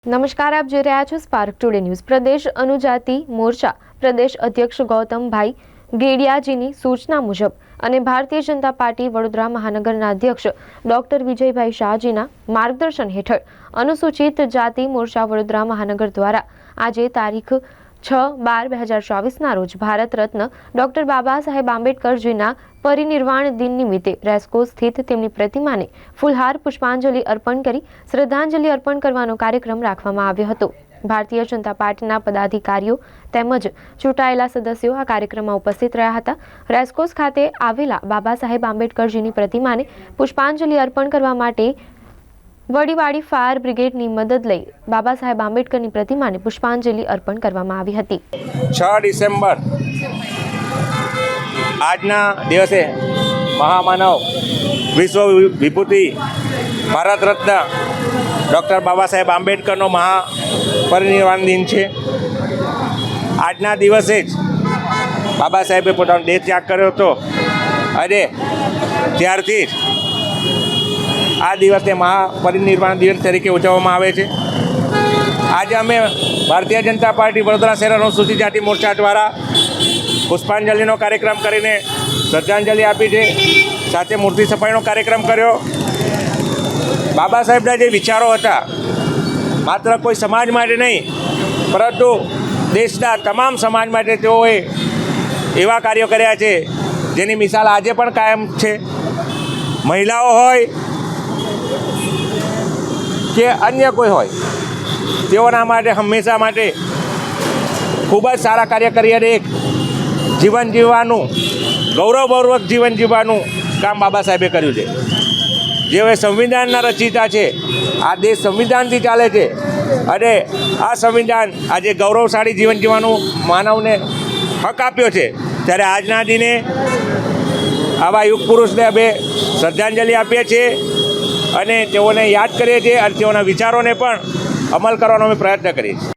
નમસ્કાર, આપ જોઈ રહ્યા છો સ્પાર્ક ટુડે ન્યૂઝ। પ્રદેશ અનુજાતિ મોરચા પ્રદેશ અધ્યક્ષ ગૌતમભાઈ ગેડિયાજીની સૂચના મુજબ અને ભારતીય જનતા પાર્ટી વડોદરા મહાનગરના અધ્યક્ષ ડોક્ટર વિજયભાઈ શાહજીના માર્ગદર્શન હેઠળ અનુસૂચિત જાતિ મોરચા વડોદરા મહાનગર દ્વારા આજે તારીખ 6/12/2024 રોજ ભારત રત્ન ડોક્ટર બાબા સાહેબ આંબેડકરજીના પરિનિર્વાણ દિન નિમિત્તે રેસકોર્સ સ્થિત તેમની પ્રતિમાને ફૂલહાર પુષ્પાંજલિ અર્પણ કરી શ્રદ્ધાંજલિ અર્પણ કરવાનો કાર્યક્રમ રાખવામાં આવ્યો હતો। ભારતીય જનતા પાર્ટીના પદાધિકારીઓ તેમજ ચૂંટાયેલા સદસ્યો આ કાર્યક્રમમાં ઉપસ્થિત રહ્યા હતા। રેસકોર્સ ખાતે આવેલા બાબા સાહેબ આંબેડકરજીની પ્રતિમાને પુષ્પાંજલિ અર્પણ કરવા માટે વડીવાડી ફાયર બ્રિગેડની મદદ લઈ બાબા સાહેબ આંબેડકરની પ્રતિમાને પુષ્પાંજલિ અર્પણ કરવામાં આવી હતી। 6 ડિસેમ્બર આજના દિવસે મહામાનવ વિશ્વ વિભૂતિ ભારત રત્ન ડૉક્ટર બાબા સાહેબ આંબેડકરનો મહાપરિનિર્વાણ દિન છે। આજના દિવસે જ બાબા સાહેબે પોતાનો દેહ ત્યાગ કર્યો હતો અને ત્યારથી જ આ દિવસને મહાપરિનિર્વાણ દિવસ તરીકે ઉજવવામાં આવે છે। આજે અમે ભારતીય જનતા પાર્ટી વડોદરા શહેર અનુસૂચિત જાતિ મોરચા દ્વારા પુષ્પાંજલિનો કાર્યક્રમ કરીને શ્રદ્ધાંજલિ આપી છે, સાથે મૂર્તિ સફાઈનો કાર્યક્રમ કર્યો। બાબા સાહેબના જે વિચારો હતા માત્ર કોઈ સમાજ માટે નહીં પરંતુ દેશના તમામ સમાજ માટે તેઓએ એવા કાર્યો કર્યા છે જેની મિસાલ આજે પણ કાયમ છે। મહિલાઓ હોય કે અન્ય કોઈ હોય તેઓના માટે હંમેશા માટે ખૂબ જ સારા કાર્ય કરી અને એક જીવન જીવવાનું ગૌરવપૂર્વક જીવન જીવવાનું કામ બાબા સાહેબે કર્યું છે। જેઓ સંવિધાનના રચયિતા છે, આ દેશ સંવિધાનથી ચાલે છે અને આ સંવિધાન આજે ગૌરવશાળી જીવન જીવવાનું માનવને હક આપ્યો છે। ત્યારે આજના દિને આવા યુગ પુરુષને અમે શ્રદ્ધાંજલિ આપીએ છીએ અને તેઓને યાદ કરીએ છીએ અને તેઓના વિચારોને પણ અમલ કરવાનો અમે પ્રયત્ન કરીએ છીએ।